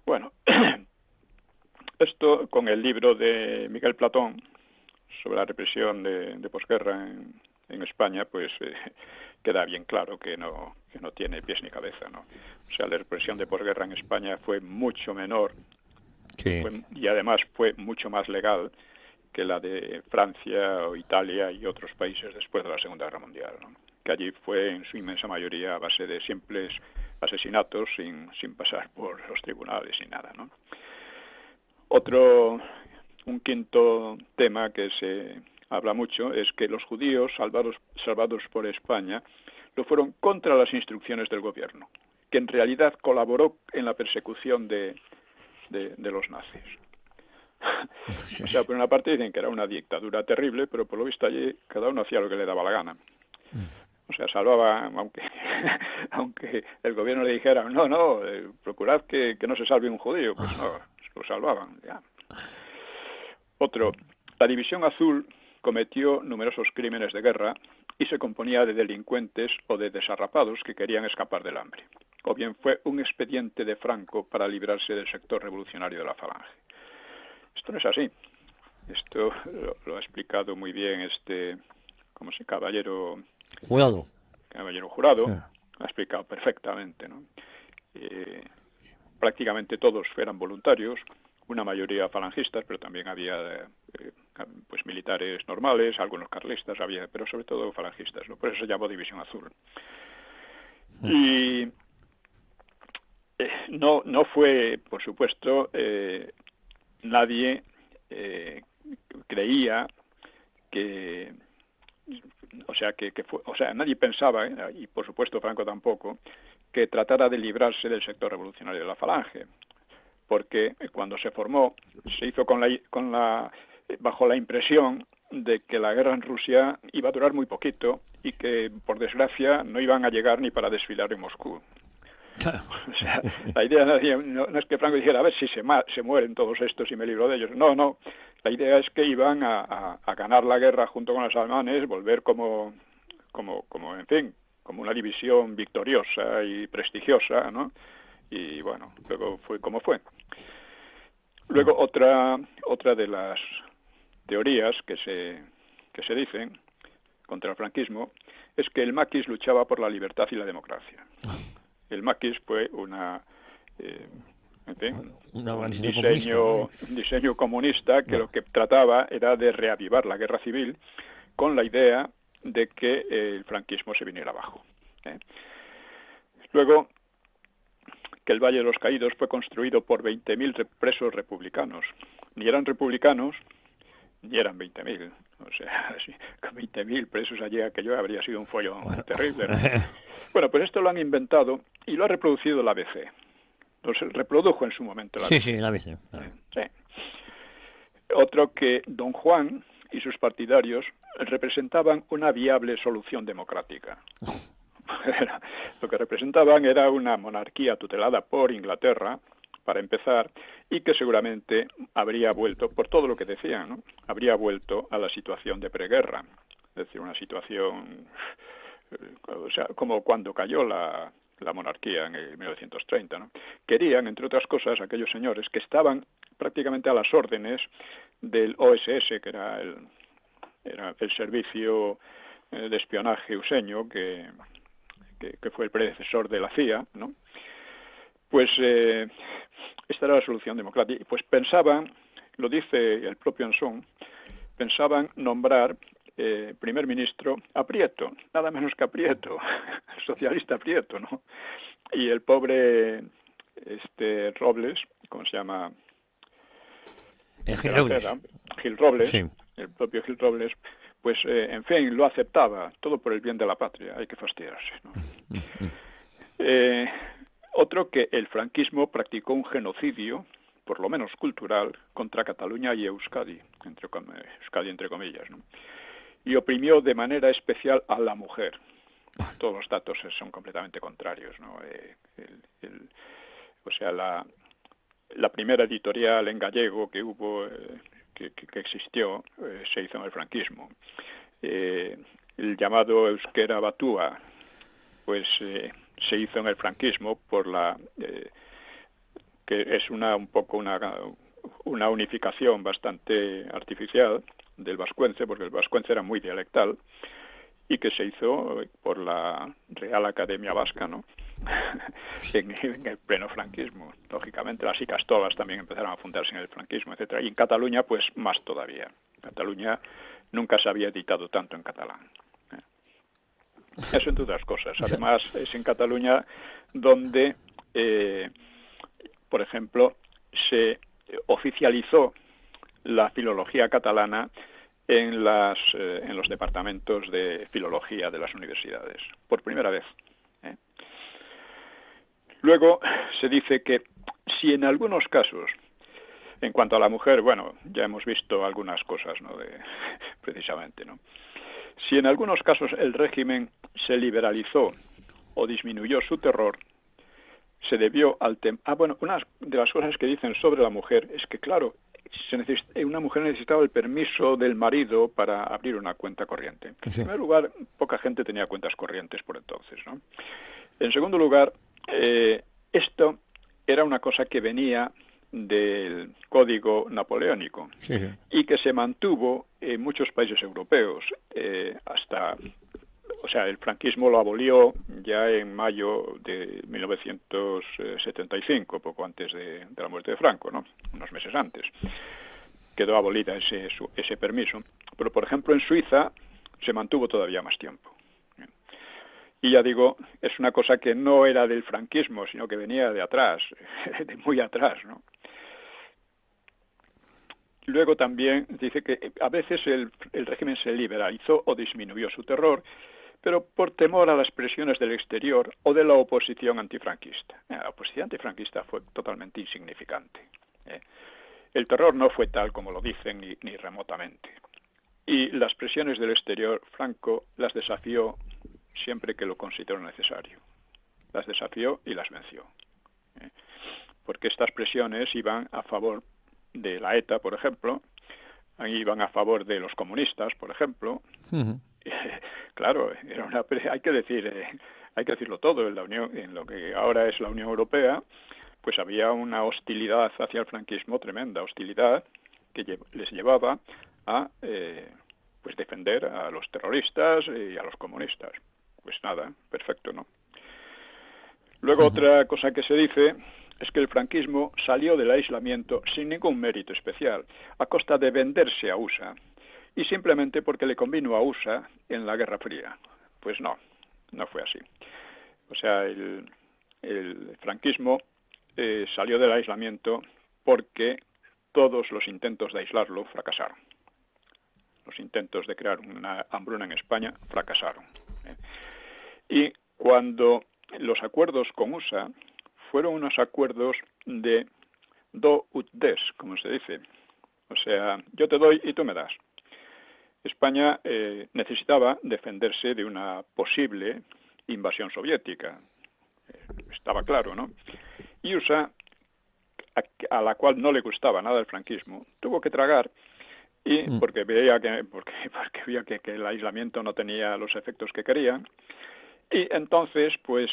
Bueno, esto con el libro de Miguel Platón sobre la represión de posguerra en España, pues queda bien claro que no tiene pies ni cabeza, ¿no? O sea, la represión de posguerra en España fue mucho menor, sí. Y además fue mucho más legal que la de Francia o Italia y otros países después de la Segunda Guerra Mundial, ¿no? Que allí fue en su inmensa mayoría a base de simples asesinatos sin pasar por los tribunales ni nada, ¿no? Un quinto tema que se habla mucho es que los judíos salvados por España lo fueron contra las instrucciones del gobierno, que en realidad colaboró en la persecución de los nazis. O sea, por una parte dicen que era una dictadura terrible, pero por lo visto allí cada uno hacía lo que le daba la gana. O sea, salvaba, aunque el gobierno le dijera, no, procurad que no se salve un judío, pues no, lo salvaban, ya. La División Azul cometió numerosos crímenes de guerra y se componía de delincuentes o de desarrapados que querían escapar del hambre. O bien fue un expediente de Franco para librarse del sector revolucionario de la Falange. Esto no es así. Esto lo ha explicado muy bien caballero Jurado. Sí. Ha explicado perfectamente, ¿no? Prácticamente todos eran voluntarios, una mayoría falangistas, pero también había pues militares normales, algunos carlistas pero sobre todo falangistas, ¿no? Por eso se llamó División Azul. Y no fue, por supuesto, nadie creía que, nadie pensaba, y por supuesto Franco tampoco, que tratara de librarse del sector revolucionario de la Falange, porque cuando se formó se hizo bajo la impresión de que la guerra en Rusia iba a durar muy poquito y que por desgracia no iban a llegar ni para desfilar en Moscú. Claro. O sea, la idea no es que Franco dijera, a ver si se mueren todos estos y me libro de ellos. No. La idea es que iban a ganar la guerra junto con los alemanes, volver como una división victoriosa y prestigiosa, ¿no? Y bueno, luego fue como fue. Luego otra de las teorías que se dicen contra el franquismo es que el maquis luchaba por la libertad y la democracia. El maquis fue un diseño comunista que lo que trataba era de reavivar la guerra civil con la idea de que el franquismo se viniera abajo. Luego, que el Valle de los Caídos fue construido por 20.000 presos republicanos. Ni eran republicanos, ni eran 20.000. O sea, sí, con 20.000 presos allí aquello habría sido un follón terrible, ¿no? Bueno, pues esto lo han inventado y lo ha reproducido la ABC. Lo reprodujo en su momento la ABC. Sí, la ABC. Sí. Otro, que don Juan y sus partidarios representaban una viable solución democrática. Lo que representaban era una monarquía tutelada por Inglaterra, para empezar, y que seguramente habría vuelto, por todo lo que decían, ¿no?, habría vuelto a la situación de preguerra, es decir, una situación, o sea, como cuando cayó la monarquía en el 1930, ¿no? Querían, entre otras cosas, aquellos señores que estaban prácticamente a las órdenes del OSS, que era el servicio de espionaje useño, que fue el predecesor de la CIA, ¿no? Pues esta era la solución democrática. Pues pensaban, lo dice el propio Anson, pensaban nombrar primer ministro a Prieto, nada menos que a Prieto, el socialista Prieto, ¿no? Y el pobre Robles, ¿cómo se llama? Gil Robles, sí. El propio Gil Robles, pues en fin, lo aceptaba, todo por el bien de la patria, hay que fastidiarse, ¿no? Otro, que el franquismo practicó un genocidio, por lo menos cultural, contra Cataluña y Euskadi entre comillas, ¿no? Y oprimió de manera especial a la mujer. Todos los datos son completamente contrarios, ¿no? O sea, la primera editorial en gallego que hubo, que existió, se hizo en el franquismo. El llamado Euskera Batua, pues se hizo en el franquismo por que es un poco una unificación bastante artificial del vascuence, porque el vascuence era muy dialectal, y que se hizo por la Real Academia Vasca, ¿no? en el pleno franquismo. Lógicamente las Icastolas también empezaron a fundarse en el franquismo, etcétera. Y en Cataluña, pues más todavía. Cataluña nunca se había editado tanto en catalán. Eso entre otras cosas. Además, es en Cataluña donde, por ejemplo, se oficializó la filología catalana en los departamentos de filología de las universidades, por primera vez. Luego se dice que si en algunos casos, en cuanto a la mujer, bueno, ya hemos visto algunas cosas, ¿no?, precisamente, ¿no? Si en algunos casos el régimen se liberalizó o disminuyó su terror, se debió al bueno, una de las cosas que dicen sobre la mujer es que, claro, una mujer necesitaba el permiso del marido para abrir una cuenta corriente. Sí. En primer lugar, poca gente tenía cuentas corrientes por entonces, ¿no? En segundo lugar, esto era una cosa que venía del Código Napoleónico, sí, y que se mantuvo en muchos países europeos hasta... O sea, el franquismo lo abolió ya en mayo de 1975, poco antes de la muerte de Franco, ¿no? Unos meses antes. Quedó abolida ese permiso. Pero, por ejemplo, en Suiza se mantuvo todavía más tiempo. Y ya digo, es una cosa que no era del franquismo, sino que venía de atrás, de muy atrás, ¿no? Luego también dice que a veces el régimen se liberalizó o disminuyó su terror, pero por temor a las presiones del exterior o de la oposición antifranquista. La oposición antifranquista fue totalmente insignificante. El terror no fue tal como lo dicen ni remotamente. Y las presiones del exterior, Franco las desafió siempre que lo consideró necesario. Las desafió y las venció. Porque estas presiones iban a favor de la ETA, por ejemplo, iban a favor de los comunistas, por ejemplo. Uh-huh. Claro, hay que decirlo todo. En lo que ahora es la Unión Europea, pues había una hostilidad hacia el franquismo tremenda, hostilidad que les llevaba a pues defender a los terroristas y a los comunistas. Pues nada, perfecto, ¿no? Luego, otra cosa que se dice es que el franquismo salió del aislamiento sin ningún mérito especial, a costa de venderse a USA y simplemente porque le convino a USA en la Guerra Fría. Pues no fue así. O sea, el franquismo salió del aislamiento porque todos los intentos de aislarlo fracasaron. Los intentos de crear una hambruna en España fracasaron. Y cuando los acuerdos con USA fueron unos acuerdos de do ut des, como se dice. O sea, yo te doy y tú me das. España necesitaba defenderse de una posible invasión soviética. Estaba claro, ¿no? Y USA, a la cual no le gustaba nada el franquismo, tuvo que tragar y porque veía que el aislamiento no tenía los efectos que querían, y entonces pues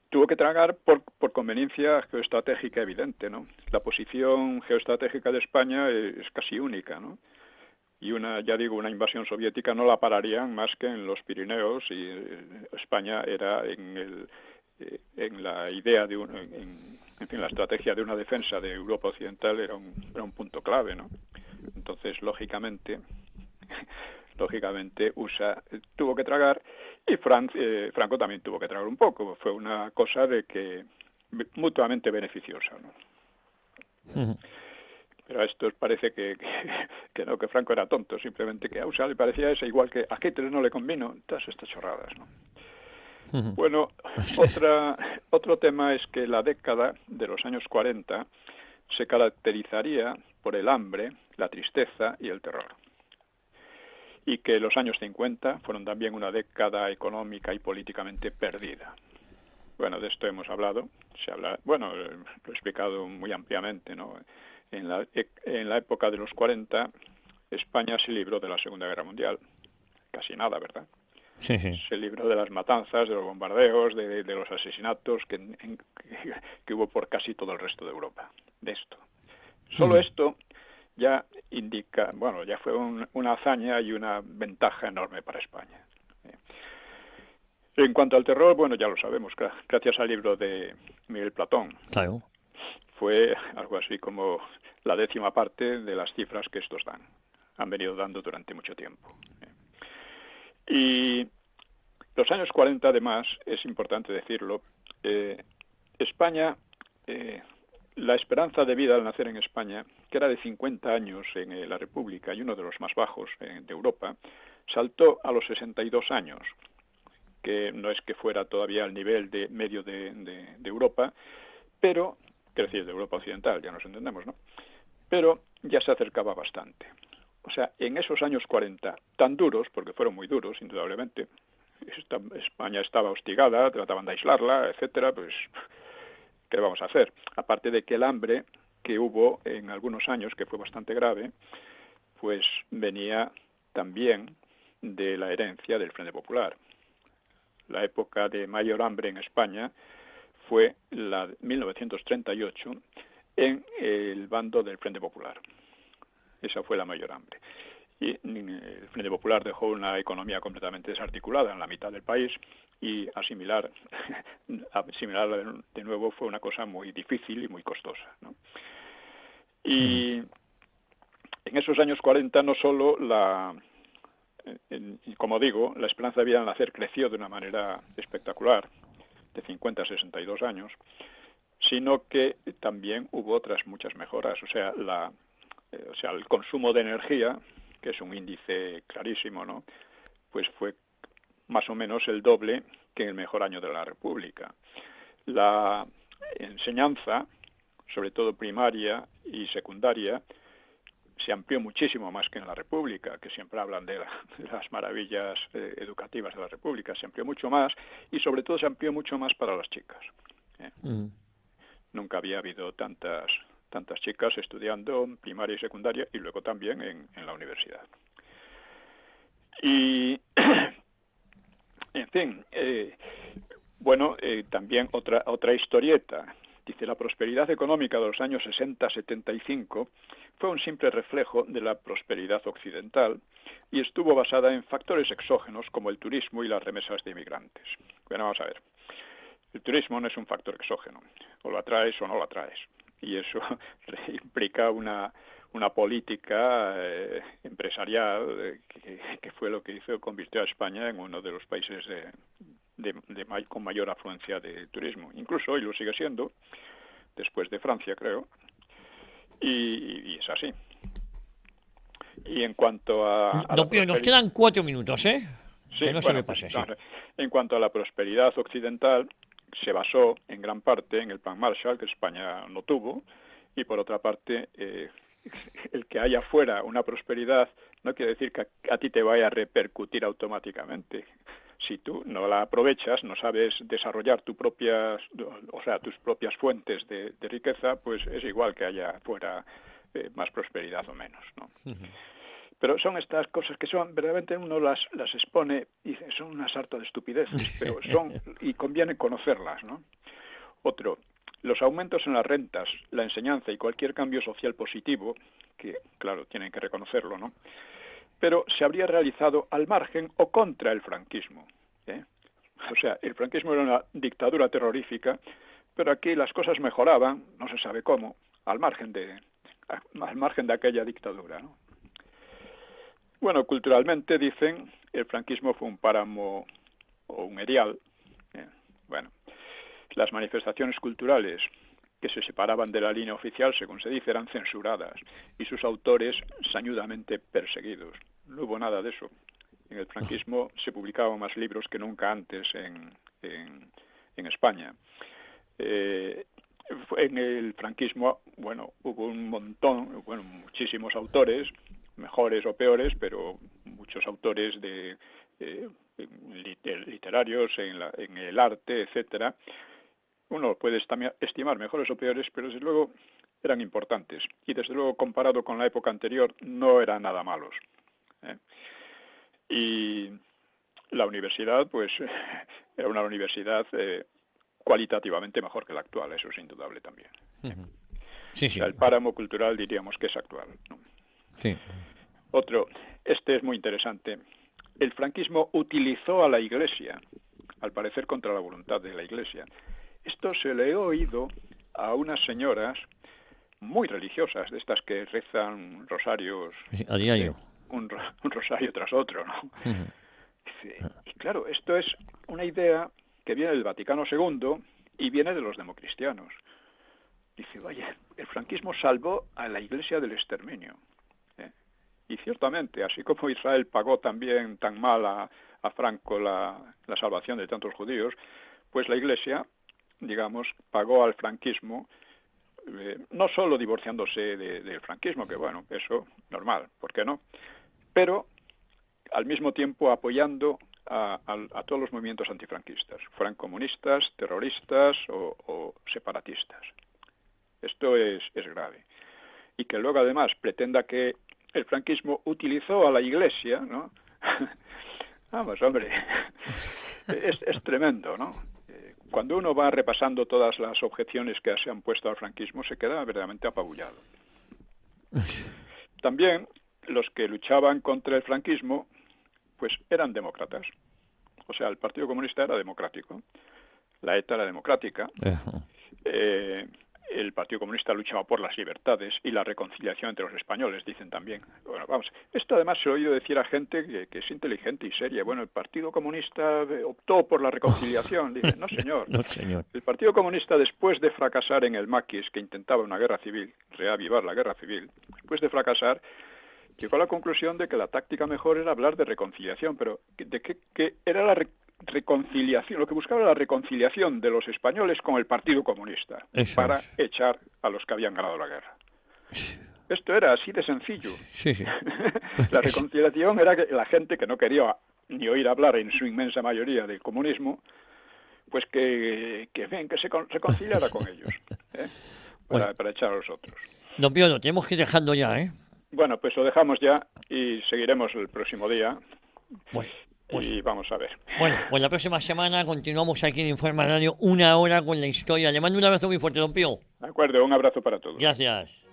tuvo que tragar por conveniencia geoestratégica evidente, ¿no? La posición geoestratégica de España es casi única, ¿no? Y una invasión soviética no la pararían más que en los Pirineos, y España era en la idea de la estrategia de una defensa de Europa Occidental era un punto clave, ¿no? Entonces, lógicamente USA tuvo que tragar, y Franco también tuvo que tragar un poco. Fue una cosa de que mutuamente beneficiosa, ¿no? Pero a estos parece que Franco era tonto, simplemente que a USA le parecía eso, igual que a Hitler no le convino, todas estas chorradas, ¿no? Bueno, otro tema es que la década de los años 40 se caracterizaría por el hambre, la tristeza y el terror. Y que los años 50 fueron también una década económica y políticamente perdida. Bueno, de esto hemos hablado, lo he explicado muy ampliamente, ¿no? En la época de los 40, España se libró de la Segunda Guerra Mundial. Casi nada, ¿verdad? Sí, sí. Se libró de las matanzas, de los bombardeos, de los asesinatos que hubo por casi todo el resto de Europa. De esto. Solo esto ya indica, ya fue una hazaña y una ventaja enorme para España. En cuanto al terror, ya lo sabemos, gracias al libro de Miguel Platón. Claro. Fue algo así como la 10ª parte de las cifras que estos dan. Han venido dando durante mucho tiempo. Y los años 40, además, es importante decirlo, España, la esperanza de vida al nacer en España, que era de 50 años en la República y uno de los más bajos de Europa, saltó a los 62 años, que no es que fuera todavía al nivel de medio de Europa, pero, quiero decir, de Europa Occidental, ya nos entendemos, ¿no? Pero ya se acercaba bastante. O sea, en esos años 40, tan duros, porque fueron muy duros, indudablemente, España estaba hostigada, trataban de aislarla, etcétera, pues, ¿qué vamos a hacer? Aparte de que el hambre que hubo en algunos años, que fue bastante grave, pues venía también de la herencia del Frente Popular. La época de mayor hambre en España fue la de 1938 en el bando del Frente Popular. Esa fue la mayor hambre. Y el Frente Popular dejó una economía completamente desarticulada en la mitad del país, y asimilarla de nuevo fue una cosa muy difícil y muy costosa, ¿no? Y en esos años 40 no solo como digo, la esperanza de vida al nacer creció de una manera espectacular, de 50 a 62 años, sino que también hubo otras muchas mejoras. O sea, el consumo de energía, que es un índice clarísimo, ¿no? Pues fue más o menos el doble que en el mejor año de la República. La enseñanza, sobre todo primaria y secundaria, se amplió muchísimo más que en la República, que siempre hablan de las maravillas educativas de la República. Se amplió mucho más, y sobre todo se amplió mucho más para las chicas. Nunca había habido tantas chicas estudiando en primaria y secundaria, y luego también en la universidad. Y, en fin, también otra historieta. Dice, la prosperidad económica de los años 60-75 fue un simple reflejo de la prosperidad occidental y estuvo basada en factores exógenos como el turismo y las remesas de inmigrantes. Bueno, vamos a ver. El turismo no es un factor exógeno. O lo atraes o no lo atraes. Y eso implica una una política empresarial que fue lo que hizo, convirtió a España en uno de los países con mayor afluencia de turismo. Incluso hoy lo sigue siendo, después de Francia, creo, y es así. Y en cuanto a Don Pío, nos quedan 4 minutos, ¿eh? Sí, Que no se me pase, sí. En cuanto a la prosperidad occidental, se basó en gran parte en el Plan Marshall, que España no tuvo, y por otra parte, el que haya fuera una prosperidad no quiere decir que a ti te vaya a repercutir automáticamente. Si tú no la aprovechas, no sabes desarrollar tus propias fuentes de riqueza, pues es igual que haya fuera más prosperidad o menos, ¿no? Uh-huh. Pero son estas cosas que son, verdaderamente uno las expone y dice, son una sarta de estupideces, pero son, y conviene conocerlas, ¿no? Otro, los aumentos en las rentas, la enseñanza y cualquier cambio social positivo, que claro, tienen que reconocerlo, ¿no? Pero se habría realizado al margen o contra el franquismo, ¿eh? O sea, el franquismo era una dictadura terrorífica, pero aquí las cosas mejoraban, no se sabe cómo, al margen de aquella dictadura, ¿no? Bueno, culturalmente, dicen, el franquismo fue un páramo o un erial. Bueno, las manifestaciones culturales que se separaban de la línea oficial, según se dice, eran censuradas y sus autores sañudamente perseguidos. No hubo nada de eso. En el franquismo se publicaban más libros que nunca antes en España. En el franquismo, bueno, hubo muchísimos autores, mejores o peores, pero muchos autores literarios en el arte, etcétera. Uno puede estimar mejores o peores, pero desde luego eran importantes. Y desde luego, comparado con la época anterior, no eran nada malos, ¿eh? Y la universidad, pues, era una universidad cualitativamente mejor que la actual, eso es indudable también. Uh-huh. Sí, sí. O sea, el páramo cultural diríamos que es actual, ¿no? Sí. Otro, este es muy interesante. El franquismo utilizó a la Iglesia, al parecer contra la voluntad de la Iglesia. Esto se le he oído a unas señoras muy religiosas, de estas que rezan rosarios a diario. Un rosario tras otro, ¿no? Uh-huh. Y claro, esto es una idea que viene del Vaticano II y viene de los democristianos. Dice, vaya, el franquismo salvó a la Iglesia del exterminio. Y ciertamente, así como Israel pagó también tan mal a Franco la salvación de tantos judíos, pues la Iglesia, digamos, pagó al franquismo, no solo divorciándose del franquismo, que bueno, eso normal, ¿por qué no? Pero al mismo tiempo apoyando a todos los movimientos antifranquistas, fueran comunistas, terroristas o separatistas. Esto es grave. Y que luego además pretenda que el franquismo utilizó a la Iglesia, ¿no? Vamos, hombre, es tremendo, ¿no? Cuando uno va repasando todas las objeciones que se han puesto al franquismo, se queda verdaderamente apabullado. También los que luchaban contra el franquismo, pues eran demócratas. O sea, el Partido Comunista era democrático, la ETA era democrática, el Partido Comunista luchaba por las libertades y la reconciliación entre los españoles, dicen también. Bueno, vamos, esto además se lo he oído decir a gente que es inteligente y seria. Bueno, el Partido Comunista optó por la reconciliación. Dice, no señor. No, señor. El Partido Comunista, después de fracasar en el maquis, que intentaba una guerra civil, reavivar la guerra civil, después de fracasar, llegó a la conclusión de que la táctica mejor era hablar de reconciliación, pero de que era la reconciliación, lo que buscaba era la reconciliación de los españoles con el Partido Comunista. Eso para echar a los que habían ganado la guerra. Esto era así de sencillo. Sí, sí. La reconciliación era que la gente que no quería ni oír hablar en su inmensa mayoría del comunismo, pues que se reconciliara con ellos, ¿eh? Para echar a los otros. Don Pío, lo tenemos que ir dejando ya, ¿eh? Bueno, pues lo dejamos ya y seguiremos el próximo día. Bueno. Pues, y vamos a ver. Bueno, pues la próxima semana continuamos aquí en Informa Radio, 1 hora con la historia. Le mando un abrazo muy fuerte, don Pío. De acuerdo, un abrazo para todos. Gracias.